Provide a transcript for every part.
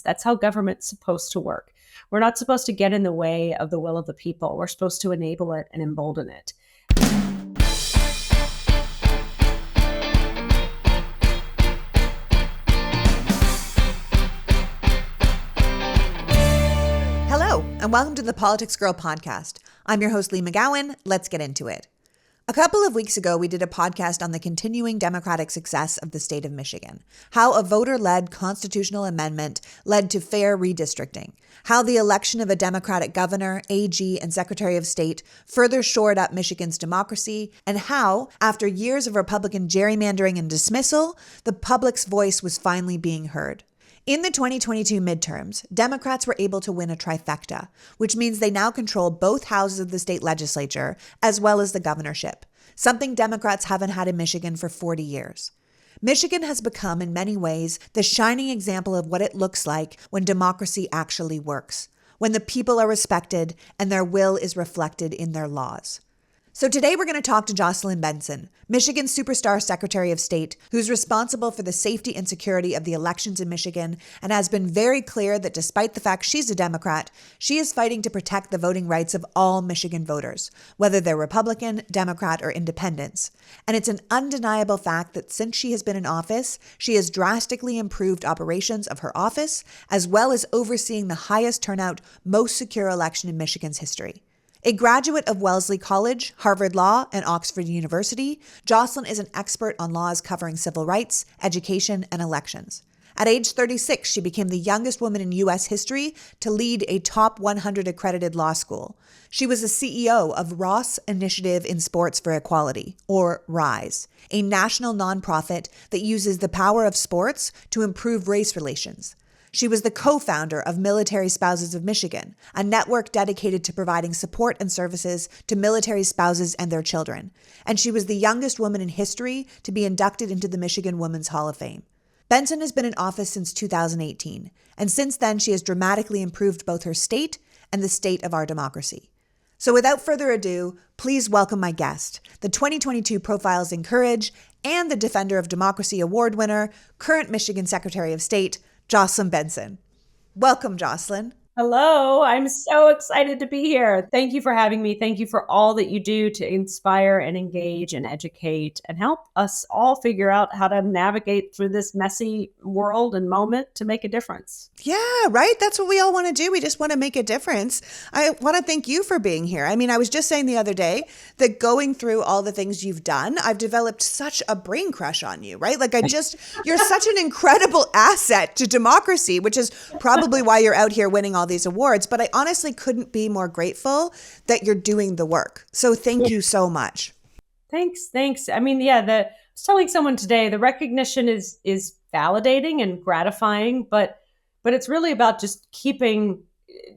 guidelines. That's how government's supposed to work. We're not supposed to get in the way of the will of the people. We're supposed to enable it and embolden it. Hello, and welcome to the Politics Girl podcast. I'm your host, Lee McGowan. Let's get into it. A couple of weeks ago, we did a podcast on the continuing Democratic success of the state of Michigan, how a voter-led constitutional amendment led to fair redistricting, how the election of a Democratic governor, AG, and Secretary of State further shored up Michigan's democracy, and how, after years of Republican gerrymandering and dismissal, the public's voice was finally being heard. In the 2022 midterms, Democrats were able to win a trifecta, which means they now control both houses of the state legislature as well as the governorship, something Democrats haven't had in Michigan for 40 years. Michigan has become, in many ways, the shining example of what it looks like when democracy actually works, when the people are respected and their will is reflected in their laws. So today we're going to talk to Jocelyn Benson, Michigan's superstar Secretary of State, who's responsible for the safety and security of the elections in Michigan and has been very clear that despite the fact she's a Democrat, she is fighting to protect the voting rights of all Michigan voters, whether they're Republican, Democrat, or independents. And it's an undeniable fact that since she has been in office, she has drastically improved operations of her office, as well as overseeing the highest turnout, most secure election in Michigan's history. A graduate of Wellesley College, Harvard Law, and Oxford University, Jocelyn is an expert on laws covering civil rights, education, and elections. At age 36, she became the youngest woman in U.S. history to lead a top 100 accredited law school. She was the CEO of Ross Initiative in Sports for Equality, or RISE, a national nonprofit that uses the power of sports to improve race relations. She was the co-founder of Military Spouses of Michigan, a network dedicated to providing support and services to military spouses and their children. And she was the youngest woman in history to be inducted into the Michigan Women's Hall of Fame. Benson has been in office since 2018, and since then she has dramatically improved both her state and the state of our democracy. So without further ado, please welcome my guest, the 2022 Profiles in Courage and the Defender of Democracy Award winner, current Michigan Secretary of State, Jocelyn Benson. Welcome, Jocelyn. Hello, I'm so excited to be here. Thank you for having me. Thank you for all that you do to inspire and engage and educate and help us all figure out how to navigate through this messy world and moment to make a difference. Yeah, right? That's what we all want to do. We just want to make a difference. I want to thank you for being here. I mean, I was just saying the other day that going through all the things you've done, I've developed such a brain crush on you, right? Like you're such an incredible asset to democracy, which is probably why you're out here winning all these awards. But I honestly couldn't be more grateful that you're doing the work. So thank you so much. Thanks. I mean, I was telling someone today, the recognition is validating and gratifying, but it's really about just keeping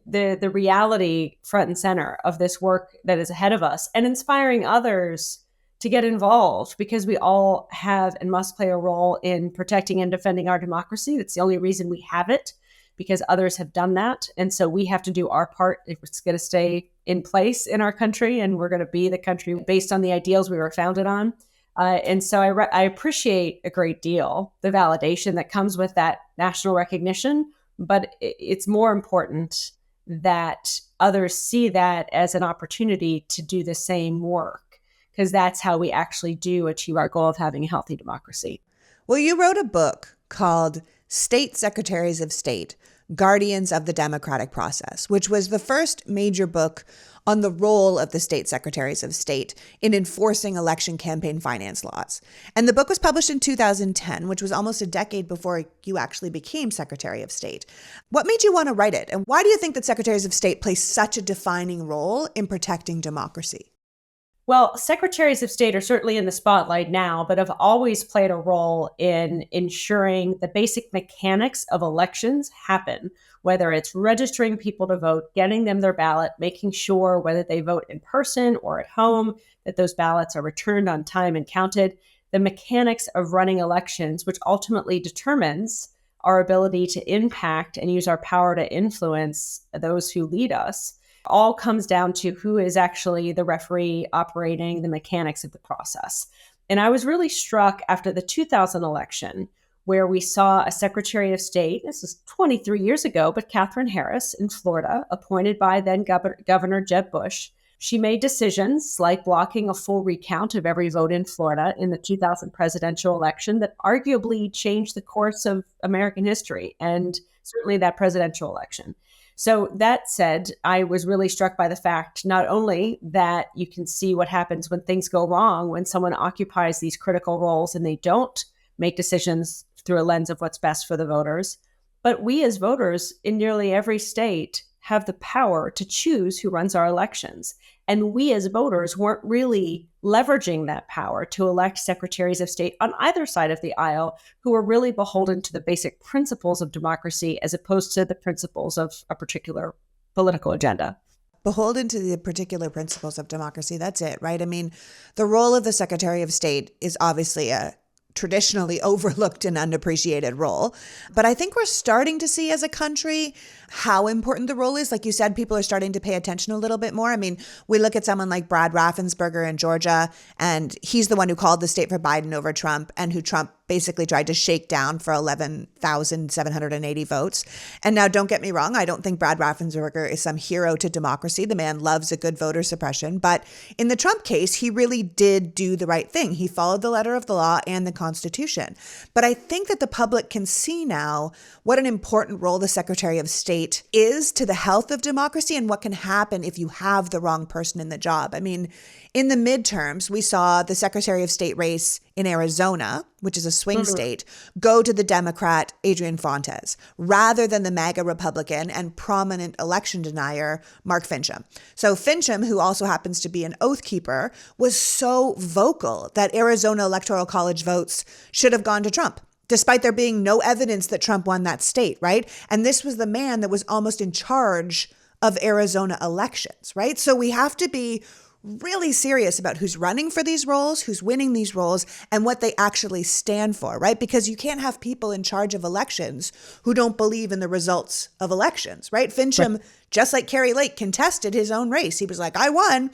the reality front and center of this work that is ahead of us and inspiring others to get involved, because we all have and must play a role in protecting and defending our democracy. That's the only reason we have it, because others have done that. And so we have to do our part if it's going to stay in place in our country, and we're going to be the country based on the ideals we were founded on. And so I appreciate a great deal the validation that comes with that national recognition, but it's more important that others see that as an opportunity to do the same work, because that's how we actually do achieve our goal of having a healthy democracy. Well, you wrote a book called State Secretaries of State, Guardians of the Democratic Process, which was the first major book on the role of the state secretaries of state in enforcing election campaign finance laws. And the book was published in 2010, which was almost a decade before you actually became Secretary of State. What made you want to write it? And why do you think that secretaries of state play such a defining role in protecting democracy? Well, secretaries of state are certainly in the spotlight now, but have always played a role in ensuring the basic mechanics of elections happen, whether it's registering people to vote, getting them their ballot, making sure whether they vote in person or at home, that those ballots are returned on time and counted. The mechanics of running elections, which ultimately determines our ability to impact and use our power to influence those who lead us, all comes down to who is actually the referee operating the mechanics of the process. And I was really struck after the 2000 election where we saw a Secretary of State, this is 23 years ago, but Katherine Harris in Florida, appointed by then Governor Jeb Bush. She made decisions like blocking a full recount of every vote in Florida in the 2000 presidential election that arguably changed the course of American history and certainly that presidential election. So that said, I was really struck by the fact not only that you can see what happens when things go wrong, when someone occupies these critical roles and they don't make decisions through a lens of what's best for the voters, but we as voters in nearly every state have the power to choose who runs our elections. And we as voters weren't really leveraging that power to elect secretaries of state on either side of the aisle who are really beholden to the basic principles of democracy as opposed to the principles of a particular political agenda. Beholden to the particular principles of democracy. That's it, right? I mean, the role of the Secretary of State is obviously a traditionally overlooked and unappreciated role. But I think we're starting to see as a country how important the role is. Like you said, people are starting to pay attention a little bit more. I mean, we look at someone like Brad Raffensperger in Georgia, and he's the one who called the state for Biden over Trump and who Trump basically tried to shake down for 11,780 votes. And now, don't get me wrong, I don't think Brad Raffensperger is some hero to democracy. The man loves a good voter suppression. But in the Trump case, he really did do the right thing. He followed the letter of the law and the Constitution. But I think that the public can see now what an important role the Secretary of State is to the health of democracy and what can happen if you have the wrong person in the job. I mean, in the midterms, we saw the Secretary of State race in Arizona, which is a swing state, go to the Democrat Adrian Fontes rather than the MAGA Republican and prominent election denier Mark Finchem. So Finchem, who also happens to be an oath keeper, was so vocal that Arizona Electoral College votes should have gone to Trump, despite there being no evidence that Trump won that state, right? And this was the man that was almost in charge of Arizona elections, right? So we have to be really serious about who's running for these roles, who's winning these roles, and what they actually stand for, right? Because you can't have people in charge of elections who don't believe in the results of elections, right? Finchem, just like Kerry Lake, contested his own race. He was like, I won.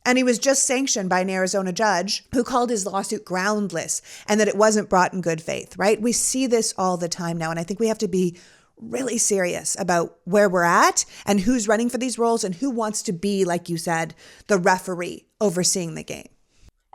And he was just sanctioned by an Arizona judge who called his lawsuit groundless and that it wasn't brought in good faith, right? We see this all the time now. And I think we have to be really serious about where we're at and who's running for these roles and who wants to be, like you said, the referee overseeing the game.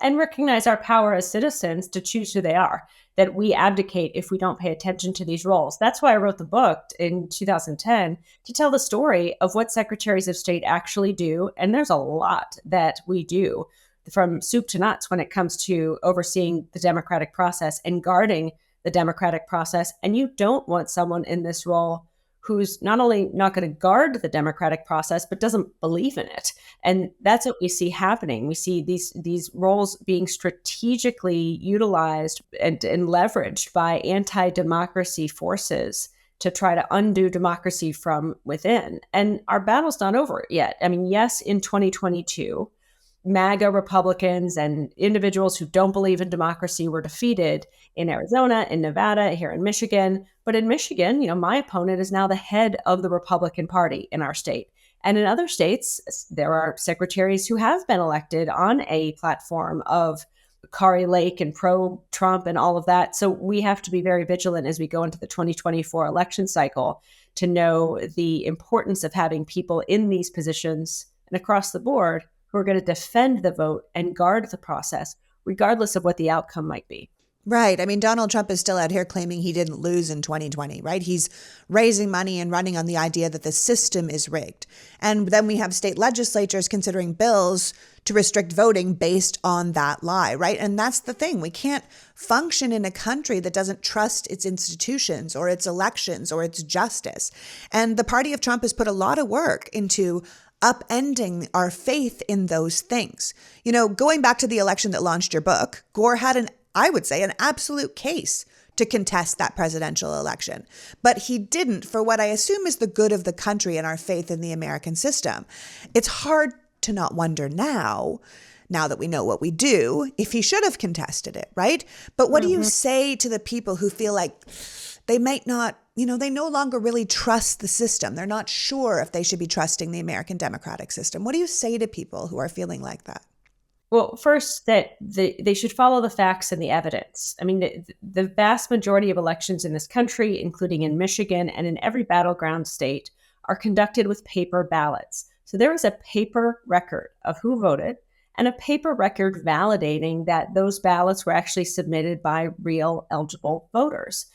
And recognize our power as citizens to choose who they are, that we abdicate if we don't pay attention to these roles. That's why I wrote the book in 2010 to tell the story of what secretaries of state actually do. And there's a lot that we do from soup to nuts when it comes to overseeing the democratic process and guarding the democratic process. And you don't want someone in this role who's not only not going to guard the democratic process, but doesn't believe in it. And that's what we see happening. We see these roles being strategically utilized and leveraged by anti-democracy forces to try to undo democracy from within. And our battle's not over yet. I mean, yes, in 2022, MAGA Republicans and individuals who don't believe in democracy were defeated in Arizona, in Nevada, here in Michigan. But in Michigan, my opponent is now the head of the Republican Party in our state. And in other states, there are secretaries who have been elected on a platform of Kari Lake and pro-Trump and all of that. So we have to be very vigilant as we go into the 2024 election cycle to know the importance of having people in these positions and across the board who are going to defend the vote and guard the process, regardless of what the outcome might be. Right. I mean, Donald Trump is still out here claiming he didn't lose in 2020, right? He's raising money and running on the idea that the system is rigged. And then we have state legislatures considering bills to restrict voting based on that lie, right? And that's the thing. We can't function in a country that doesn't trust its institutions or its elections or its justice. And the party of Trump has put a lot of work into upending our faith in those things. Going back to the election that launched your book, Gore had I would say, an absolute case to contest that presidential election. But he didn't for what I assume is the good of the country and our faith in the American system. It's hard to not wonder now that we know what we do, if he should have contested it, right? But what do you say to the people who feel like they might not, they no longer really trust the system? They're not sure if they should be trusting the American democratic system. What do you say to people who are feeling like that? Well, first, that they should follow the facts and the evidence. I mean, the vast majority of elections in this country, including in Michigan and in every battleground state, are conducted with paper ballots. So there is a paper record of who voted and a paper record validating that those ballots were actually submitted by real eligible voters.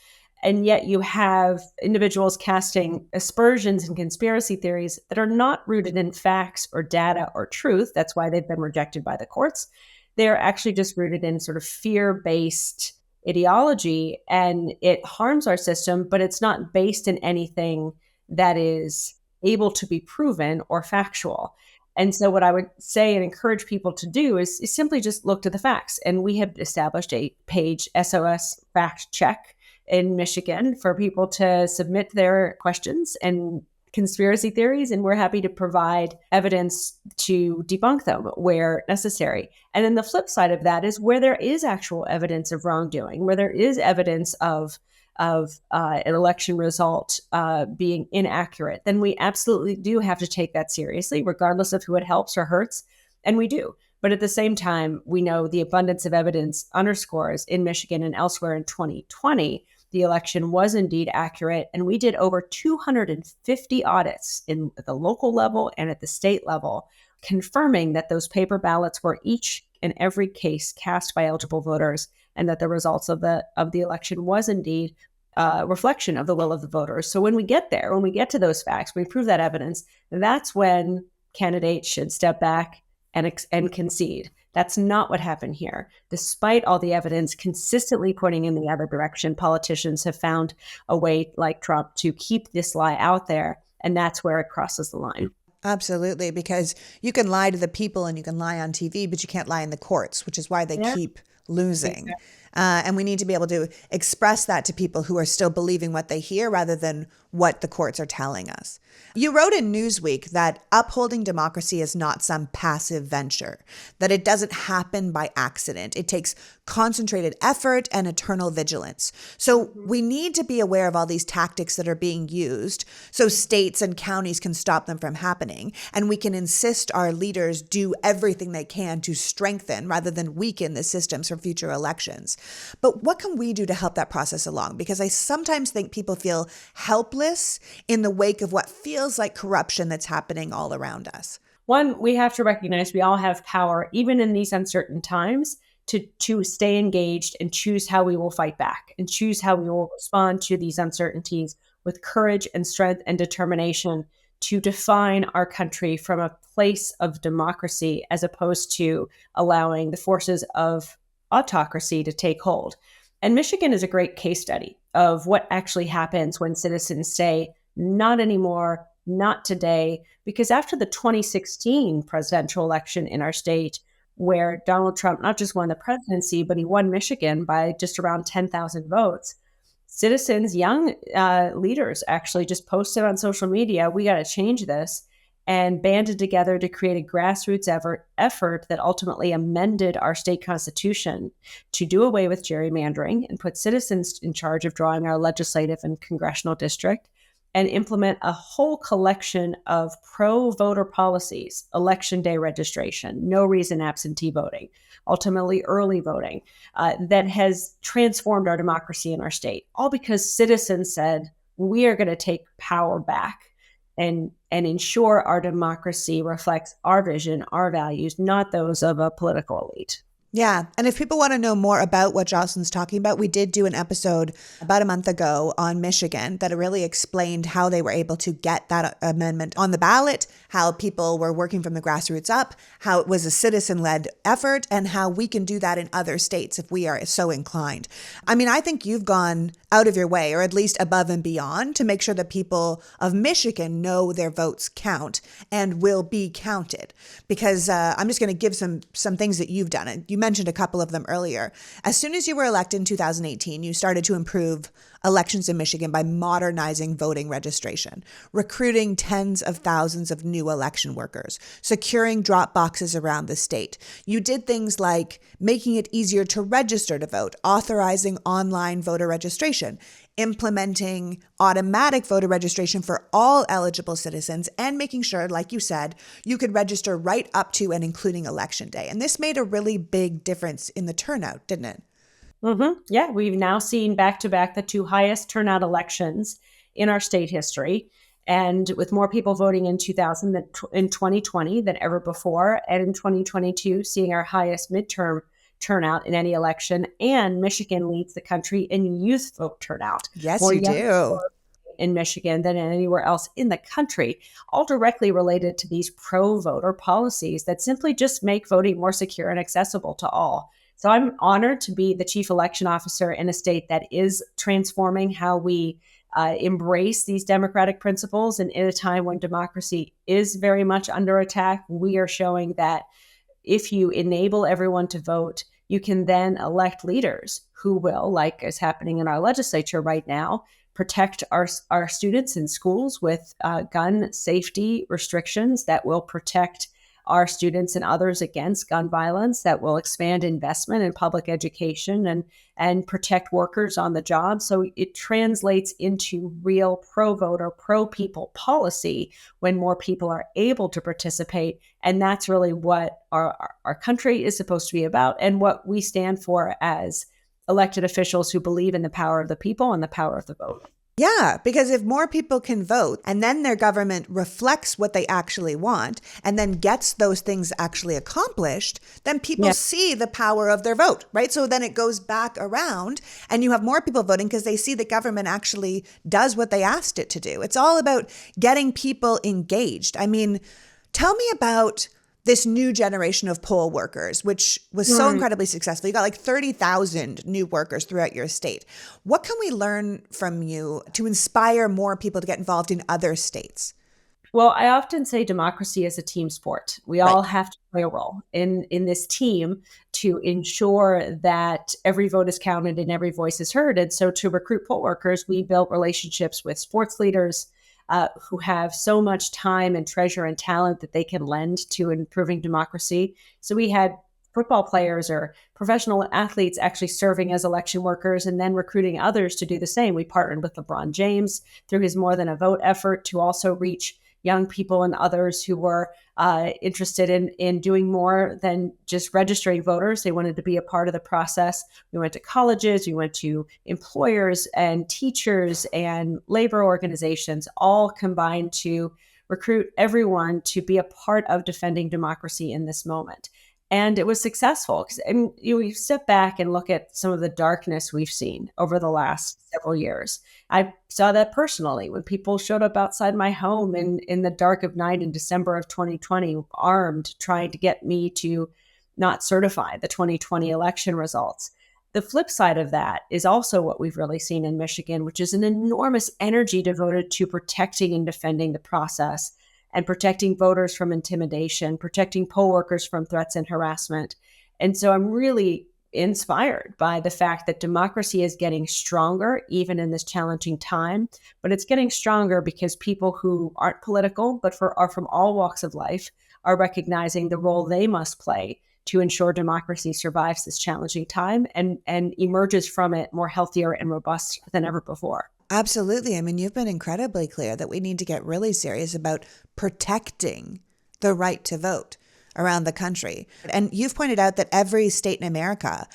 And yet you have individuals casting aspersions and conspiracy theories that are not rooted in facts or data or truth. That's why they've been rejected by the courts. They're actually just rooted in sort of fear-based ideology, and it harms our system, but it's not based in anything that is able to be proven or factual. And so, what I would say and encourage people to do is simply just look to the facts. And we have established a page SOS fact check in Michigan for people to submit their questions and conspiracy theories, and we're happy to provide evidence to debunk them where necessary. And then the flip side of that is where there is actual evidence of wrongdoing, where there is evidence of an election result being inaccurate, then we absolutely do have to take that seriously, regardless of who it helps or hurts, and we do. But at the same time, we know the abundance of evidence underscores in Michigan and elsewhere in 2020 the election was indeed accurate. And we did over 250 audits in at the local level and at the state level, confirming that those paper ballots were each and every case cast by eligible voters, and that the results of the election was indeed a reflection of the will of the voters. So when we get there, when we get to those facts, we prove that evidence, that's when candidates should step back and concede. That's not what happened here. Despite all the evidence consistently pointing in the other direction, politicians have found a way, like Trump, to keep this lie out there, and that's where it crosses the line. Absolutely, because you can lie to the people and you can lie on TV, but you can't lie in the courts, which is why they keep losing. Exactly. And we need to be able to express that to people who are still believing what they hear rather than what the courts are telling us. You wrote in Newsweek that upholding democracy is not some passive venture, that it doesn't happen by accident. It takes concentrated effort and eternal vigilance. So we need to be aware of all these tactics that are being used so states and counties can stop them from happening. And we can insist our leaders do everything they can to strengthen rather than weaken the systems for future elections. But what can we do to help that process along? Because I sometimes think people feel helpless in the wake of what feels like corruption that's happening all around us. One, we have to recognize we all have power, even in these uncertain times, to stay engaged and choose how we will fight back and choose how we will respond to these uncertainties with courage and strength and determination to define our country from a place of democracy as opposed to allowing the forces of autocracy to take hold. And Michigan is a great case study of what actually happens when citizens say, not anymore, not today, because after the 2016 presidential election in our state, where Donald Trump not just won the presidency, but he won Michigan by just around 10,000 votes, citizens, young leaders actually just posted on social media, we got to change this, and banded together to create a grassroots effort that ultimately amended our state constitution to do away with gerrymandering and put citizens in charge of drawing our legislative and congressional district, and implement a whole collection of pro-voter policies: election day registration, no reason absentee voting, ultimately early voting, that has transformed our democracy in our state, all because citizens said, we are going to take power back and ensure our democracy reflects our vision, our values, not those of a political elite. Yeah. And if people want to know more about what Jocelyn's talking about, we did do an episode about a month ago on Michigan that really explained how they were able to get that amendment on the ballot, how people were working from the grassroots up, how it was a citizen-led effort, and how we can do that in other states if we are so inclined. I mean, I think you've gone out of your way, or at least above and beyond, to make sure that people of Michigan know their votes count and will be counted. Because I'm just going to give some things that you've done. You mentioned a couple of them earlier. As soon as you were elected in 2018, you started to improve elections in Michigan by modernizing voting registration, recruiting tens of thousands of new election workers, securing drop boxes around the state. You did things like making it easier to register to vote, authorizing online voter registration, implementing automatic voter registration for all eligible citizens, and making sure, like you said, you could register right up to and including election day. And this made a really big difference in the turnout, didn't it? Yeah, we've now seen back to back the two highest turnout elections in our state history. And with more people voting in 2020 than ever before, and in 2022, seeing our highest midterm turnout in any election, and Michigan leads the country in youth vote turnout. Yes, More you young do. in Michigan than anywhere else in the country, all directly related to these pro-voter policies that simply just make voting more secure and accessible to all. So I'm honored to be the chief election officer in a state that is transforming how we embrace these democratic principles. And in a time when democracy is very much under attack, we are showing that if you enable everyone to vote, you can then elect leaders who will, like is happening in our legislature right now, protect our students in schools with gun safety restrictions that will protect our students and others against gun violence, that will expand investment in public education and protect workers on the job. So it translates into real pro-voter, pro-people policy when more people are able to participate. And that's really what our country is supposed to be about, and what we stand for as elected officials who believe in the power of the people and the power of the vote. Yeah, because if more people can vote and then their government reflects what they actually want and then gets those things actually accomplished, then people see the power of their vote, right? So then it goes back around and you have more people voting because they see the government actually does what they asked it to do. It's all about getting people engaged. I mean, tell me about this new generation of poll workers, which was so incredibly successful. You got like 30,000 new workers throughout your state. What can we learn from you to inspire more people to get involved in other states? Well, I often say democracy is a team sport. We all have to play a role in this team to ensure that every vote is counted and every voice is heard. And so to recruit poll workers, we built relationships with sports leaders, who have so much time and treasure and talent that they can lend to improving democracy. So we had football players or professional athletes actually serving as election workers and then recruiting others to do the same. We partnered with LeBron James through his More Than a Vote effort to also reach young people and others who were interested in doing more than just registering voters. They wanted to be a part of the process. We went to colleges, we went to employers and teachers and labor organizations, all combined to recruit everyone to be a part of defending democracy in this moment. And it was successful. And you step back and look at some of the darkness we've seen over the last several years. I saw that personally when people showed up outside my home in the dark of night in December of 2020, armed, trying to get me to not certify the 2020 election results. The flip side of that is also what we've really seen in Michigan, which is an enormous energy devoted to protecting and defending the process and protecting voters from intimidation, protecting poll workers from threats and harassment. And so I'm really inspired by the fact that democracy is getting stronger, even in this challenging time. But it's getting stronger because people who aren't political, but are from all walks of life, are recognizing the role they must play to ensure democracy survives this challenging time and emerges from it more healthier and robust than ever before. Absolutely. I mean, you've been incredibly clear that we need to get really serious about protecting the right to vote around the country. And you've pointed out that every state in America,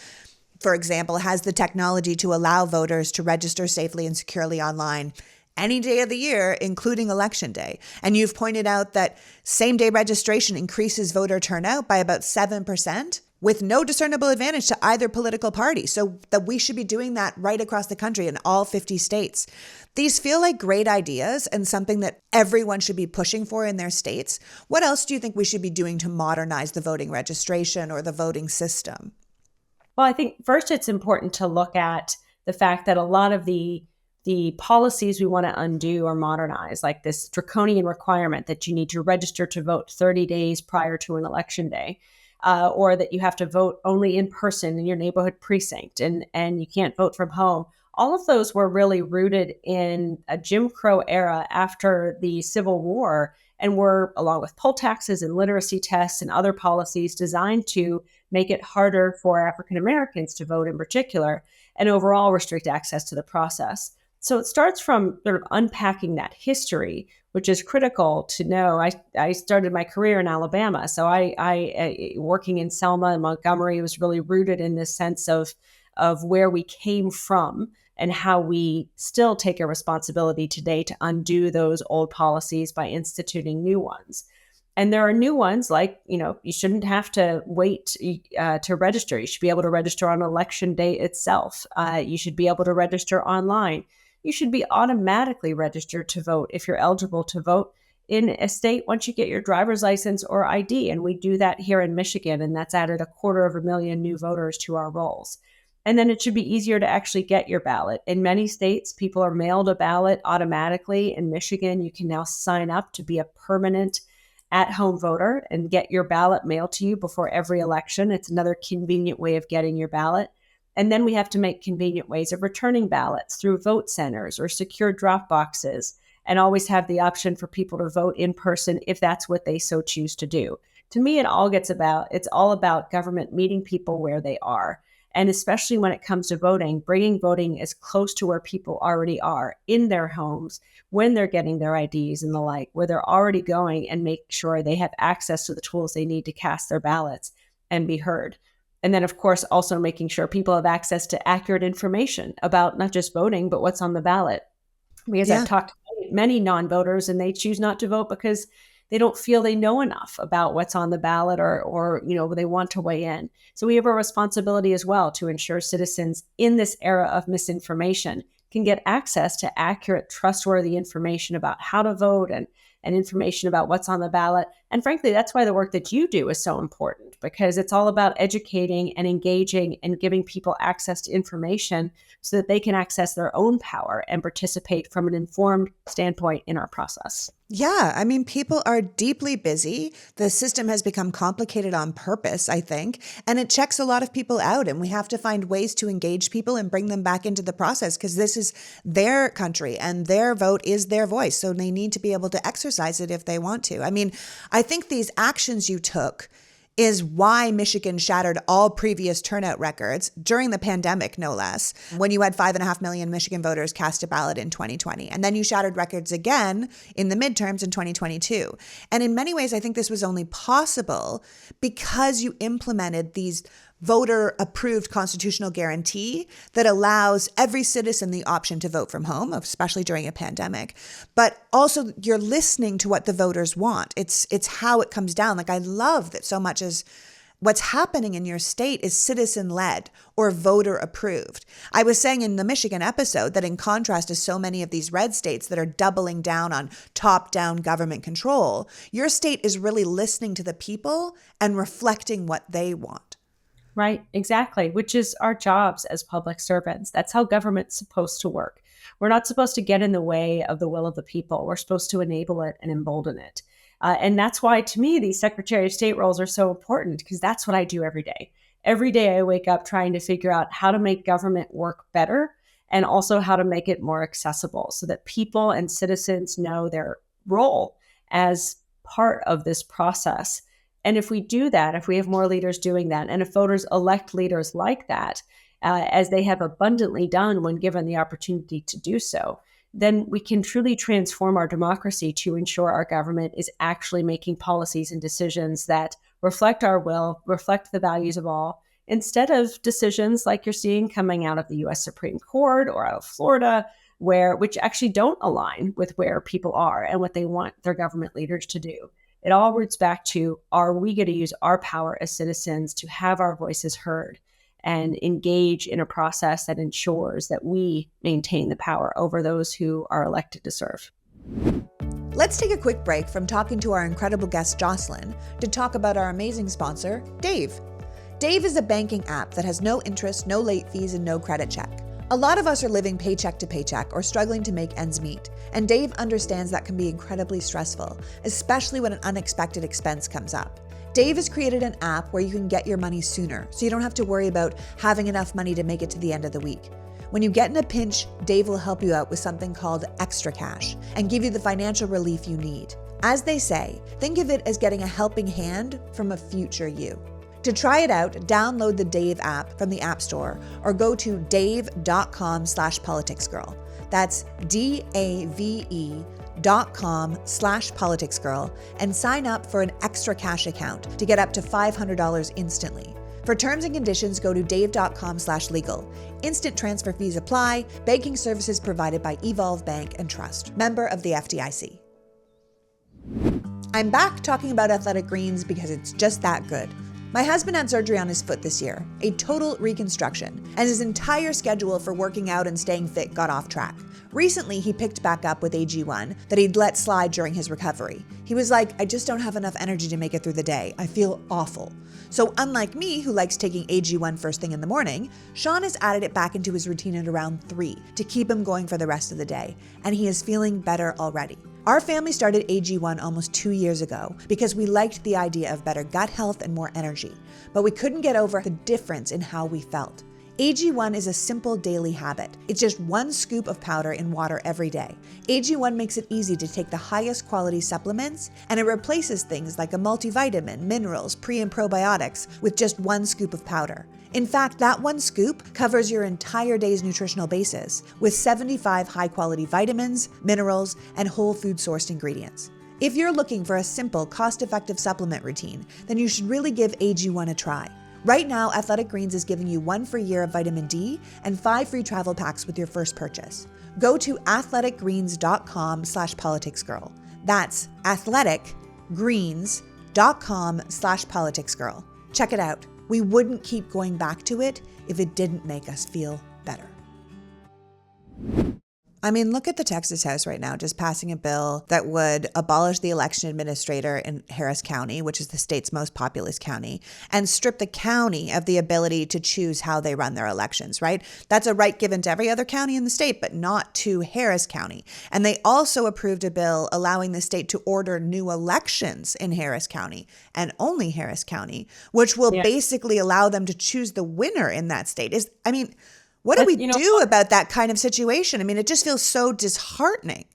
for example, has the technology to allow voters to register safely and securely online any day of the year, including election day. And you've pointed out that same-day registration increases voter turnout by about 7%. With no discernible advantage to either political party. So that we should be doing that right across the country in all 50 states. These feel like great ideas and something that everyone should be pushing for in their states. What else do you think we should be doing to modernize the voting registration or the voting system? Well, I think first it's important to look at the fact that a lot of the policies we want to undo or modernize, like this draconian requirement that you need to register to vote 30 days prior to an election day. Or that you have to vote only in person in your neighborhood precinct and you can't vote from home. all of those were really rooted in a Jim Crow era after the Civil War, and were, along with poll taxes and literacy tests and other policies, designed to make it harder for African Americans to vote in particular, and overall restrict access to the process. So it starts from sort of unpacking that history, which is critical to know. I started my career in Alabama, so I working in Selma and Montgomery was really rooted in this sense of where we came from and how we still take a responsibility today to undo those old policies by instituting new ones. And there are new ones like, you shouldn't have to wait to register. You should be able to register on election day itself. You should be able to register online. You should be automatically registered to vote if you're eligible to vote in a state once you get your driver's license or ID. And we do that here in Michigan, and that's added 250,000 new voters to our rolls. And then it should be easier to actually get your ballot. In many states, people are mailed a ballot automatically. In Michigan, you can now sign up to be a permanent at-home voter and get your ballot mailed to you before every election. It's another convenient way of getting your ballot. And then we have to make convenient ways of returning ballots through vote centers or secure drop boxes, and always have the option for people to vote in person if that's what they so choose to do. To me, it's all about government meeting people where they are. And especially when it comes to voting, bringing voting as close to where people already are in their homes, when they're getting their IDs and the like, where they're already going, and make sure they have access to the tools they need to cast their ballots and be heard. And then, of course, also making sure people have access to accurate information about not just voting, but what's on the ballot. Because I've talked to many non-voters, and they choose not to vote because they don't feel they know enough about what's on the ballot, or they want to weigh in. So we have a responsibility as well to ensure citizens in this era of misinformation can get access to accurate, trustworthy information about how to vote and information about what's on the ballot. And frankly, that's why the work that you do is so important, because it's all about educating and engaging and giving people access to information so that they can access their own power and participate from an informed standpoint in our process. Yeah, I mean, people are deeply busy. The system has become complicated on purpose, I think, and it checks a lot of people out. And we have to find ways to engage people and bring them back into the process, because this is their country and their vote is their voice. So they need to be able to exercise it if they want to. I mean, I think these actions you took is why Michigan shattered all previous turnout records during the pandemic, no less, when you had 5.5 million Michigan voters cast a ballot in 2020. And then you shattered records again in the midterms in 2022. And in many ways, I think this was only possible because you implemented these voter-approved constitutional guarantee that allows every citizen the option to vote from home, especially during a pandemic. But also, you're listening to what the voters want. It's how it comes down. Like, I love that so much as what's happening in your state is citizen-led or voter-approved. I was saying in the Michigan episode that in contrast to so many of these red states that are doubling down on top-down government control, your state is really listening to the people and reflecting what they want. Right, exactly, which is our jobs as public servants. That's how government's supposed to work. We're not supposed to get in the way of the will of the people. We're supposed to enable it and embolden it. And that's why, to me, these Secretary of State roles are so important, because that's what I do every day. Every day I wake up trying to figure out how to make government work better, and also how to make it more accessible so that people and citizens know their role as part of this process. And if we do that, if we have more leaders doing that, and if voters elect leaders like that, as they have abundantly done when given the opportunity to do so, then we can truly transform our democracy to ensure our government is actually making policies and decisions that reflect our will, reflect the values of all, instead of decisions like you're seeing coming out of the U.S. Supreme Court or out of Florida, which actually don't align with where people are and what they want their government leaders to do. It all roots back to, are we going to use our power as citizens to have our voices heard and engage in a process that ensures that we maintain the power over those who are elected to serve? Let's take a quick break from talking to our incredible guest, Jocelyn, to talk about our amazing sponsor, Dave. Dave is a banking app that has no interest, no late fees, and no credit check. A lot of us are living paycheck to paycheck or struggling to make ends meet, and Dave understands that can be incredibly stressful, especially when an unexpected expense comes up. Dave has created an app where you can get your money sooner, so you don't have to worry about having enough money to make it to the end of the week. When you get in a pinch, Dave will help you out with something called extra cash and give you the financial relief you need. As they say, think of it as getting a helping hand from a future you. To try it out, download the Dave app from the App Store or go to dave.com/politicsgirl. That's DAVE.com/politicsgirl and sign up for an extra cash account to get up to $500 instantly. For terms and conditions, go to dave.com/legal. Instant transfer fees apply. Banking services provided by Evolve Bank and Trust. Member of the FDIC. I'm back talking about athletic greens because it's just that good. My husband had surgery on his foot this year, a total reconstruction, and his entire schedule for working out and staying fit got off track. Recently, he picked back up with AG1 that he'd let slide during his recovery. He was like, I just don't have enough energy to make it through the day. I feel awful. So unlike me, who likes taking AG1 first thing in the morning, Sean has added it back into his routine at around 3 to keep him going for the rest of the day, and he is feeling better already. Our family started AG1 almost 2 years ago because we liked the idea of better gut health and more energy, but we couldn't get over the difference in how we felt. AG1 is a simple daily habit. It's just 1 scoop of powder in water every day. AG1 makes it easy to take the highest quality supplements, and it replaces things like a multivitamin, minerals, pre and probiotics with just 1 scoop of powder. In fact, that 1 scoop covers your entire day's nutritional basis with 75 high-quality vitamins, minerals, and whole food sourced ingredients. If you're looking for a simple, cost-effective supplement routine, then you should really give AG1 a try. Right now, Athletic Greens is giving you 1 free year of vitamin D and 5 free travel packs with your first purchase. Go to athleticgreens.com/politicsgirl. That's athleticgreens.com/politicsgirl. Check it out. We wouldn't keep going back to it if it didn't make us feel better. I mean, look at the Texas House right now, just passing a bill that would abolish the election administrator in Harris County, which is the state's most populous county, and strip the county of the ability to choose how they run their elections, right? That's a right given to every other county in the state, but not to Harris County. And they also approved a bill allowing the state to order new elections in Harris County and only Harris County, which will basically allow them to choose the winner in that state. What do we do about that kind of situation? I mean, it just feels so disheartening.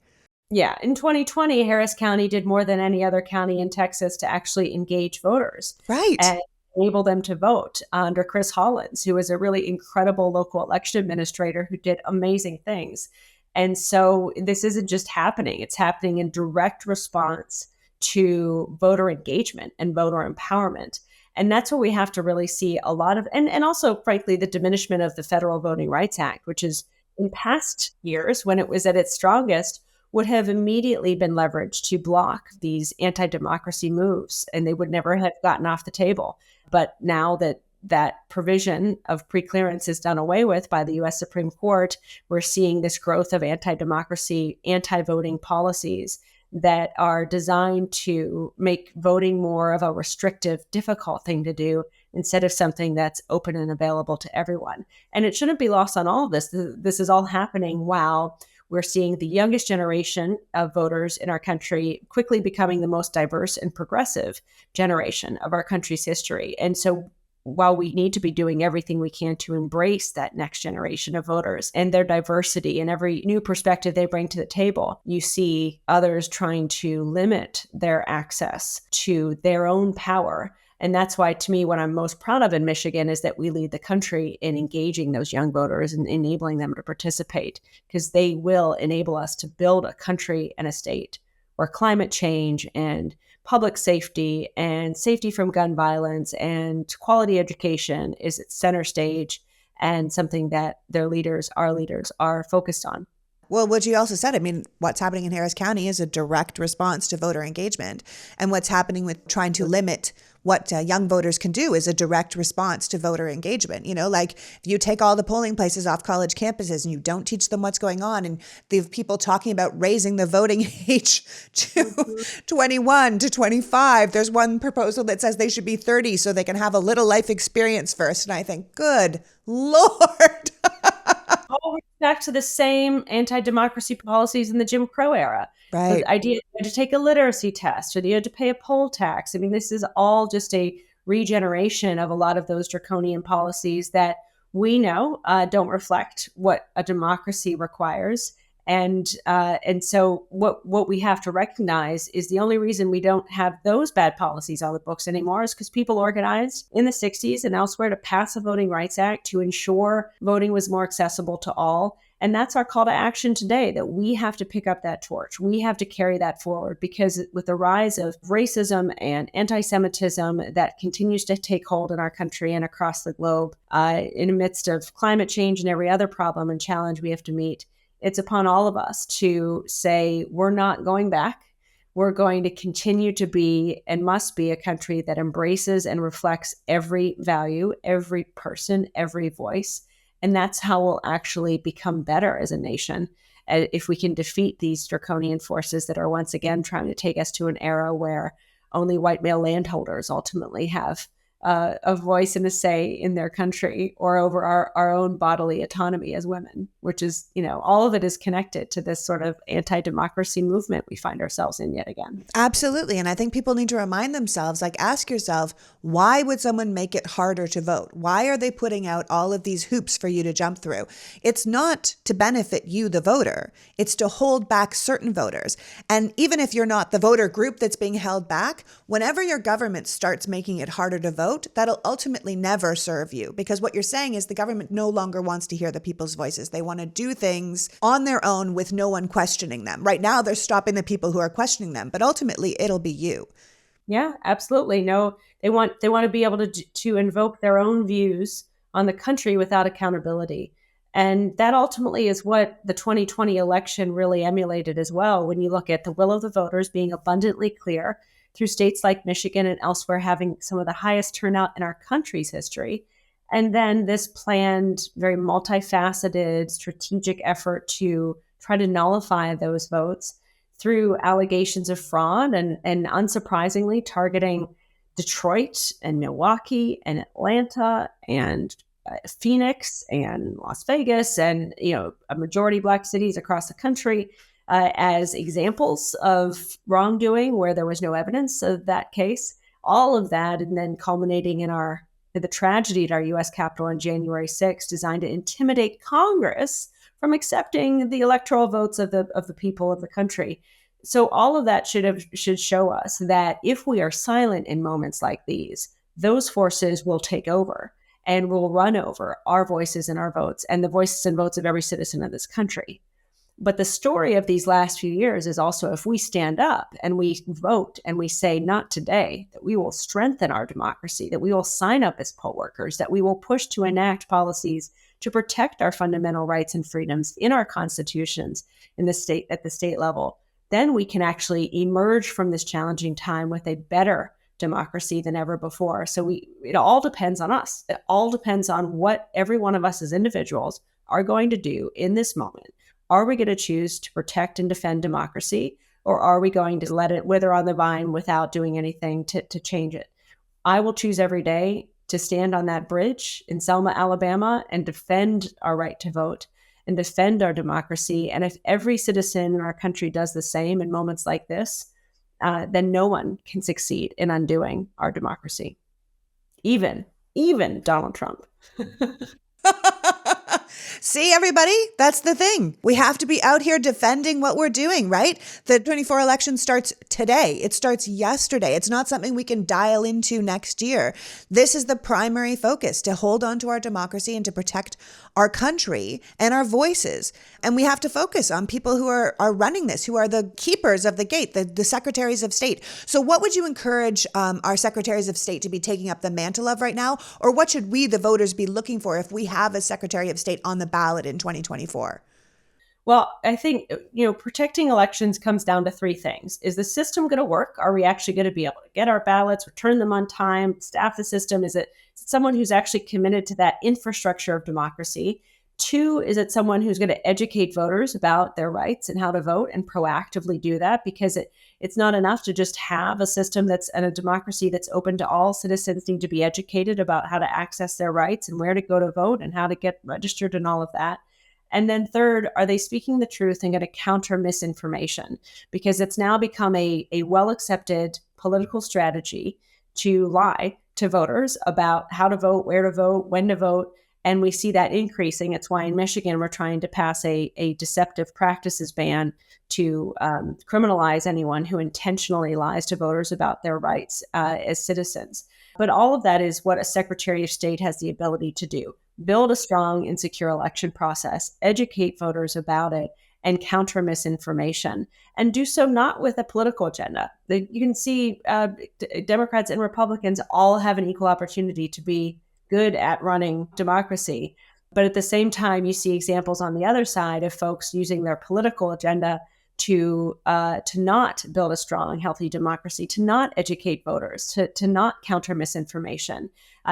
Yeah. In 2020, Harris County did more than any other county in Texas to actually engage voters. Right. And enable them to vote under Chris Hollins, who is a really incredible local election administrator who did amazing things. And so this isn't just happening. It's happening in direct response to voter engagement and voter empowerment. And that's what we have to really see a lot of, and also, frankly, the diminishment of the Federal Voting Rights Act, which is in past years, when it was at its strongest, would have immediately been leveraged to block these anti-democracy moves, and they would never have gotten off the table. But now that that provision of preclearance is done away with by the U.S. Supreme Court, we're seeing this growth of anti-democracy, anti-voting policies that are designed to make voting more of a restrictive, difficult thing to do instead of something that's open and available to everyone. And it shouldn't be lost on all of this. This is all happening while we're seeing the youngest generation of voters in our country quickly becoming the most diverse and progressive generation of our country's history. And so while we need to be doing everything we can to embrace that next generation of voters and their diversity and every new perspective they bring to the table, you see others trying to limit their access to their own power. And that's why, to me, what I'm most proud of in Michigan is that we lead the country in engaging those young voters and enabling them to participate, because they will enable us to build a country and a state where climate change and public safety and safety from gun violence and quality education is at center stage and something that their leaders, our leaders, are focused on. Well, what you also said, I mean, what's happening in Harris County is a direct response to voter engagement. And what's happening with trying to limit what young voters can do is a direct response to voter engagement. You know, like if you take all the polling places off college campuses and you don't teach them what's going on, and the people talking about raising the voting age to 21 to 25, there's one proposal that says they should be 30 so they can have a little life experience first. And I think, good Lord. All back to the same anti-democracy policies in the Jim Crow era. Right. The idea to take a literacy test or the idea to pay a poll tax. I mean, this is all just a regeneration of a lot of those draconian policies that we know don't reflect what a democracy requires. And so what we have to recognize is the only reason we don't have those bad policies on the books anymore is because people organized in the 60s and elsewhere to pass a Voting Rights Act to ensure voting was more accessible to all. And that's our call to action today, that we have to pick up that torch. We have to carry that forward, because with the rise of racism and anti-Semitism that continues to take hold in our country and across the globe, in the midst of climate change and every other problem and challenge we have to meet, it's upon all of us to say, we're not going back. We're going to continue to be and must be a country that embraces and reflects every value, every person, every voice. And that's how we'll actually become better as a nation, if we can defeat these draconian forces that are once again trying to take us to an era where only white male landholders ultimately have a voice and a say in their country or over our own bodily autonomy as women, which is, all of it is connected to this sort of anti-democracy movement we find ourselves in yet again. Absolutely. And I think people need to remind themselves, ask yourself, why would someone make it harder to vote? Why are they putting out all of these hoops for you to jump through? It's not to benefit you, the voter. It's to hold back certain voters. And even if you're not the voter group that's being held back, whenever your government starts making it harder to vote, that'll ultimately never serve you, because what you're saying is the government no longer wants to hear the people's voices. They want to do things on their own with no one questioning them. Right now, they're stopping the people who are questioning them, but ultimately it'll be you. Yeah, absolutely. No, they want to be able to invoke their own views on the country without accountability. And that ultimately is what the 2020 election really emulated as well. When you look at the will of the voters being abundantly clear through states like Michigan and elsewhere having some of the highest turnout in our country's history. And then this planned, very multifaceted, strategic effort to try to nullify those votes through allegations of fraud and unsurprisingly targeting Detroit and Milwaukee and Atlanta and Phoenix and Las Vegas and a majority Black cities across the country as examples of wrongdoing where there was no evidence of that case. All of that, and then culminating in the tragedy at our U.S. Capitol on January 6th, designed to intimidate Congress from accepting the electoral votes of the people of the country. So all of that should show us that if we are silent in moments like these, those forces will take over and will run over our voices and our votes and the voices and votes of every citizen of this country. But the story of these last few years is also, if we stand up and we vote and we say, not today, that we will strengthen our democracy, that we will sign up as poll workers, that we will push to enact policies to protect our fundamental rights and freedoms in our constitutions in the state, at the state level, then we can actually emerge from this challenging time with a better democracy than ever before. So it all depends on us. It all depends on what every one of us as individuals are going to do in this moment. Are we going to choose to protect and defend democracy, or are we going to let it wither on the vine without doing anything to change it? I will choose every day to stand on that bridge in Selma, Alabama, and defend our right to vote and defend our democracy. And if every citizen in our country does the same in moments like this, then no one can succeed in undoing our democracy. Even Donald Trump. See, everybody, that's the thing. We have to be out here defending what we're doing, right? The 24 election starts today. It starts yesterday. It's not something we can dial into next year. This is the primary focus, to hold on to our democracy and to protect our country and our voices. And we have to focus on people who are running this, who are the keepers of the gate, the Secretaries of State. So what would you encourage our Secretaries of State to be taking up the mantle of right now? Or what should we, the voters, be looking for if we have a Secretary of State on the ballot in 2024? Well, I think, protecting elections comes down to three things. Is the system going to work? Are we actually going to be able to get our ballots, return them on time, staff the system? Is it someone who's actually committed to that infrastructure of democracy? Two, is it someone who's going to educate voters about their rights and how to vote and proactively do that? Because it's not enough to just have a system and a democracy that's open to all. Citizens need to be educated about how to access their rights and where to go to vote and how to get registered and all of that. And then third, are they speaking the truth and going to counter misinformation? Because it's now become a well-accepted political strategy to lie to voters about how to vote, where to vote, when to vote. And we see that increasing. It's why in Michigan, we're trying to pass a deceptive practices ban to criminalize anyone who intentionally lies to voters about their rights as citizens. But all of that is what a Secretary of State has the ability to do: build a strong and secure election process, educate voters about it, and counter misinformation, and do so not with a political agenda. You can see Democrats and Republicans all have an equal opportunity to be good at running democracy. But at the same time, you see examples on the other side of folks using their political agenda to not build a strong, healthy democracy, to not educate voters, to not counter misinformation.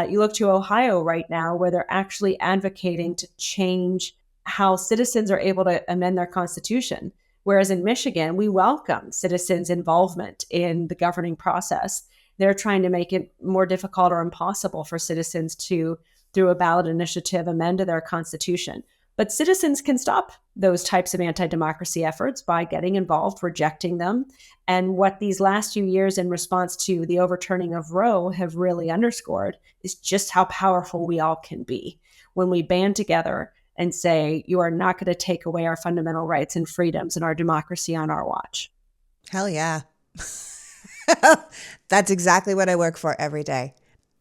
You look to Ohio right now, where they're actually advocating to change how citizens are able to amend their constitution. Whereas in Michigan, we welcome citizens' involvement in the governing process. They're trying to make it more difficult or impossible for citizens to, through a ballot initiative, amend their constitution. But citizens can stop those types of anti-democracy efforts by getting involved, rejecting them. And what these last few years in response to the overturning of Roe have really underscored is just how powerful we all can be when we band together and say, you are not going to take away our fundamental rights and freedoms and our democracy on our watch. Hell yeah. That's exactly what I work for every day.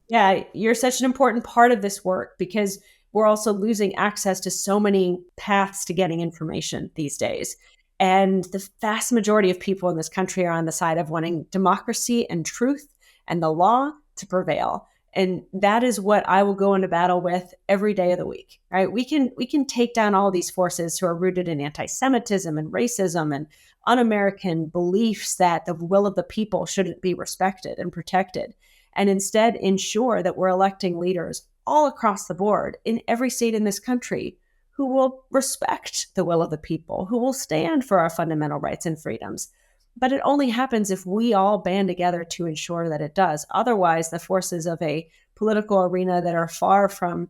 Yeah, you're such an important part of this work, because we're also losing access to so many paths to getting information these days. And the vast majority of people in this country are on the side of wanting democracy and truth and the law to prevail. And that is what I will go into battle with every day of the week. Right? We can take down all these forces who are rooted in anti-Semitism and racism and un-American beliefs that the will of the people shouldn't be respected and protected, and instead ensure that we're electing leaders all across the board in every state in this country who will respect the will of the people, who will stand for our fundamental rights and freedoms. But it only happens if we all band together to ensure that it does. Otherwise, the forces of a political arena that are far from,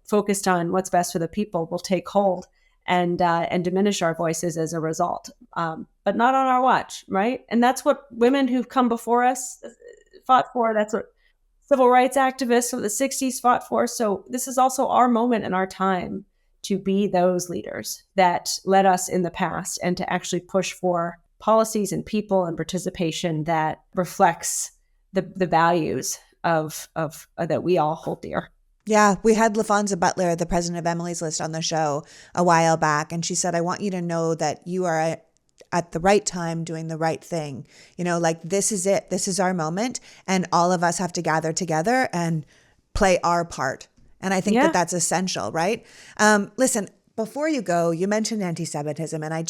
focused on what's best for the people will take hold and diminish our voices as a result. But not on our watch, right? And that's what women who've come before us fought for. That's what civil rights activists of the 60s fought for. So this is also our moment and our time to be those leaders that led us in the past, and to actually push for policies and people and participation that reflects the values of that we all hold dear. Yeah, we had LaFonza Butler, the president of Emily's List, on the show a while back, and she said, I want you to know that you are at the right time doing the right thing. Like, this is it. This is our moment, and all of us have to gather together and play our part. And I think that that's essential, right? Listen, before you go, you mentioned anti-Semitism, and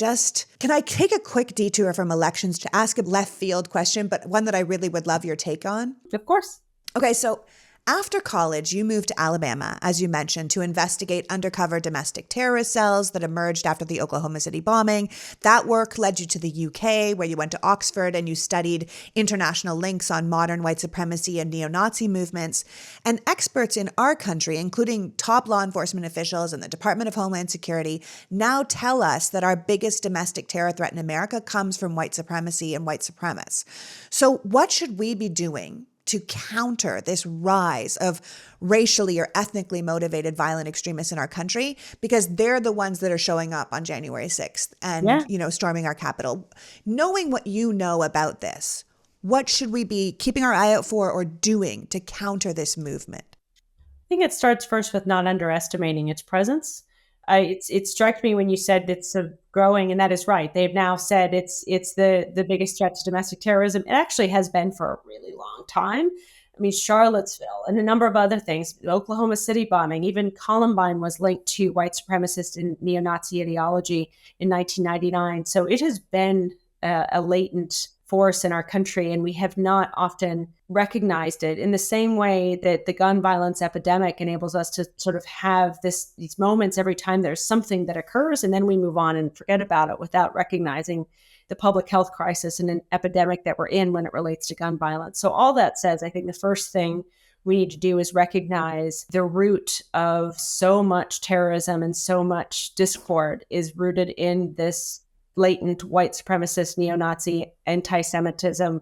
can I take a quick detour from elections to ask a left field question, but one that I really would love your take on? Of course. Okay, so after college, you moved to Alabama, as you mentioned, to investigate undercover domestic terrorist cells that emerged after the Oklahoma City bombing. That work led you to the UK, where you went to Oxford and you studied international links on modern white supremacy and neo-Nazi movements. And experts in our country, including top law enforcement officials and the Department of Homeland Security, now tell us that our biggest domestic terror threat in America comes from white supremacy and white supremacists. So what should we be doing to counter this rise of racially or ethnically motivated violent extremists in our country? Because they're the ones that are showing up on January 6th and, storming our Capitol. Knowing what you know about this, what should we be keeping our eye out for or doing to counter this movement? I think it starts first with not underestimating its presence. It struck me when you said it's growing, and that is right. They've now said it's the biggest threat to domestic terrorism. It actually has been for a really long time. I mean, Charlottesville and a number of other things, the Oklahoma City bombing, even Columbine was linked to white supremacist and neo-Nazi ideology in 1999. So it has been a latent force in our country, and we have not often recognized it in the same way that the gun violence epidemic enables us to sort of have these moments every time there's something that occurs, and then we move on and forget about it without recognizing the public health crisis and an epidemic that we're in when it relates to gun violence. So all that says, I think the first thing we need to do is recognize the root of so much terrorism and so much discord is rooted in this latent white supremacist, neo-Nazi, anti-Semitism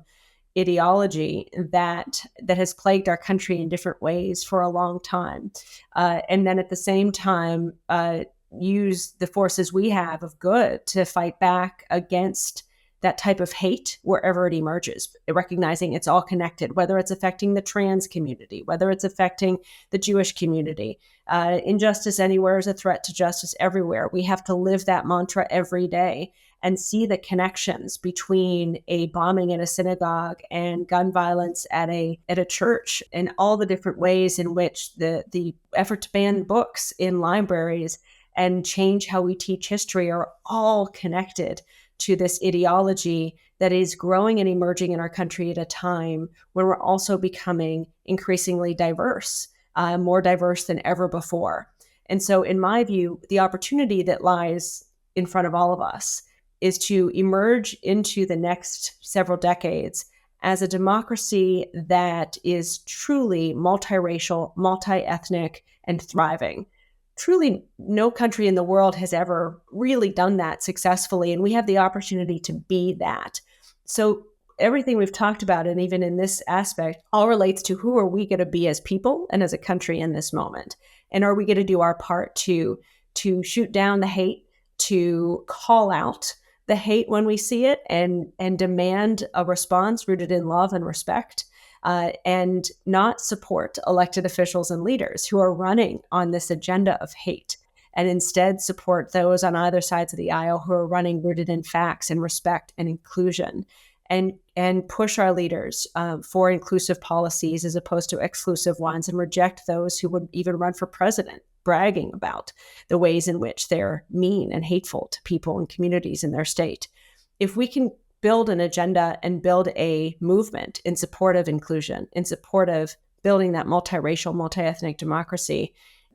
ideology that has plagued our country in different ways for a long time, and then at the same time use the forces we have of good to fight back against that type of hate wherever it emerges, recognizing it's all connected, whether it's affecting the trans community, whether it's affecting the Jewish community. Injustice anywhere is a threat to justice everywhere. We have to live that mantra every day and see the connections between a bombing in a synagogue and gun violence at a church, and all the different ways in which the effort to ban books in libraries and change how we teach history are all connected to this ideology that is growing and emerging in our country at a time when we're also becoming increasingly diverse, more diverse than ever before. And so, in my view, the opportunity that lies in front of all of us is to emerge into the next several decades as a democracy that is truly multiracial, multi-ethnic, and thriving. Truly, no country in the world has ever really done that successfully, and we have the opportunity to be that. So everything we've talked about, and even in this aspect, all relates to who are we going to be as people and as a country in this moment? And are we going to do our part to shoot down the hate, to call out the hate when we see it, and demand a response rooted in love and respect? And not support elected officials and leaders who are running on this agenda of hate, and instead support those on either sides of the aisle who are running rooted in facts and respect and inclusion, and push our leaders for inclusive policies as opposed to exclusive ones, and reject those who would even run for president, bragging about the ways in which they're mean and hateful to people and communities in their state. If we can build an agenda and build a movement in support of inclusion, in support of building that multiracial, multi-ethnic democracy,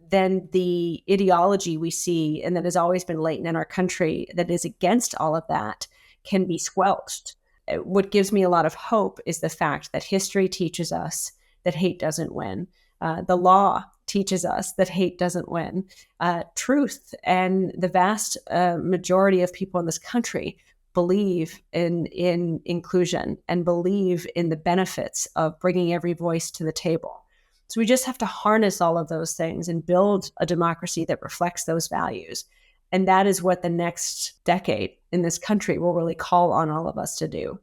then the ideology we see and that has always been latent in our country that is against all of that can be squelched. What gives me a lot of hope is the fact that history teaches us that hate doesn't win. The law teaches us that hate doesn't win. Truth and the vast majority of people in this country believe in inclusion and believe in the benefits of bringing every voice to the table. So we just have to harness all of those things and build a democracy that reflects those values. And that is what the next decade in this country will really call on all of us to do.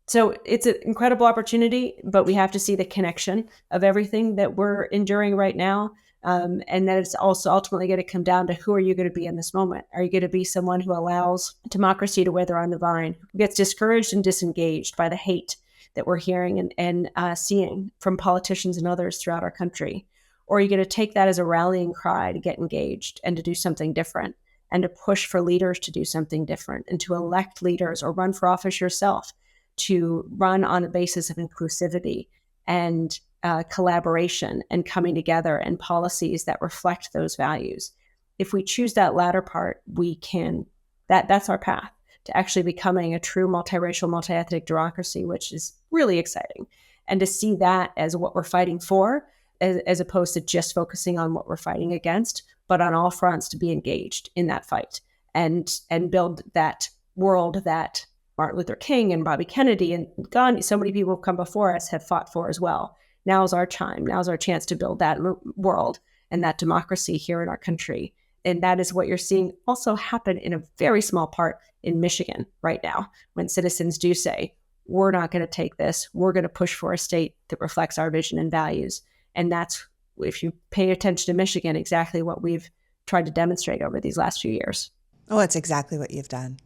So it's an incredible opportunity, but we have to see the connection of everything that we're enduring right now. And that it's also ultimately going to come down to who are you going to be in this moment? Are you going to be someone who allows democracy to wither on the vine, who gets discouraged and disengaged by the hate that we're hearing and seeing from politicians and others throughout our country? Or are you going to take that as a rallying cry to get engaged and to do something different, and to push for leaders to do something different, and to elect leaders or run for office yourself to run on the basis of inclusivity and collaboration and coming together, and policies that reflect those values? If we choose that latter part, we can, that's our path to actually becoming a true multiracial, multi-ethnic democracy, which is really exciting. And to see that as what we're fighting for, as opposed to just focusing on what we're fighting against, but on all fronts to be engaged in that fight and build that world that Martin Luther King and Bobby Kennedy and Gandhi, so many people who have come before us, have fought for as well. Now's our time. Now's our chance to build that world and that democracy here in our country. And that is what you're seeing also happen in a very small part in Michigan right now, when citizens do say, we're not going to take this. We're going to push for a state that reflects our vision and values. And that's, if you pay attention to Michigan, exactly what we've tried to demonstrate over these last few years. Oh, it's exactly what you've done.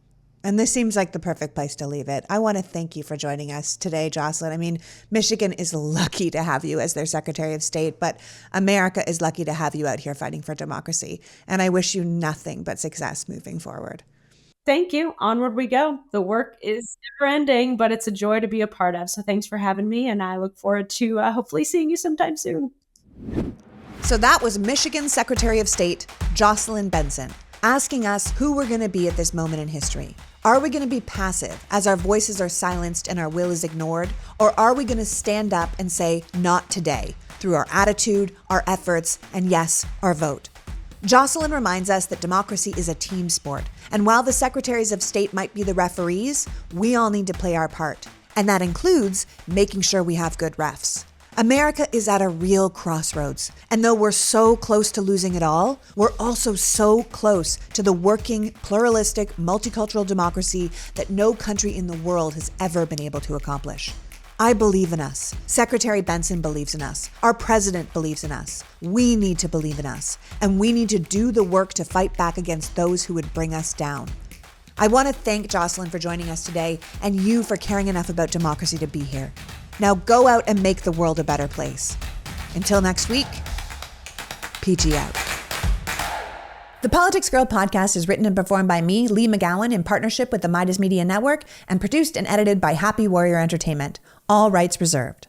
And this seems like the perfect place to leave it. I want to thank you for joining us today, Jocelyn. I mean, Michigan is lucky to have you as their Secretary of State, but America is lucky to have you out here fighting for democracy. And I wish you nothing but success moving forward. Thank you. Onward we go. The work is never ending, but it's a joy to be a part of. So thanks for having me. And I look forward to hopefully seeing you sometime soon. So that was Michigan Secretary of State, Jocelyn Benson, asking us who we're going to be at this moment in history. Are we going to be passive as our voices are silenced and our will is ignored? Or are we going to stand up and say, not today, through our attitude, our efforts, and yes, our vote? Jocelyn reminds us that democracy is a team sport. And while the Secretaries of State might be the referees, we all need to play our part. And that includes making sure we have good refs. America is at a real crossroads. And though we're so close to losing it all, we're also so close to the working, pluralistic, multicultural democracy that no country in the world has ever been able to accomplish. I believe in us. Secretary Benson believes in us. Our president believes in us. We need to believe in us. And we need to do the work to fight back against those who would bring us down. I want to thank Jocelyn for joining us today and you for caring enough about democracy to be here. Now go out and make the world a better place. Until next week, PG out. The Politics Girl podcast is written and performed by me, Lee McGowan, in partnership with the Midas Media Network, and produced and edited by Happy Warrior Entertainment. All rights reserved.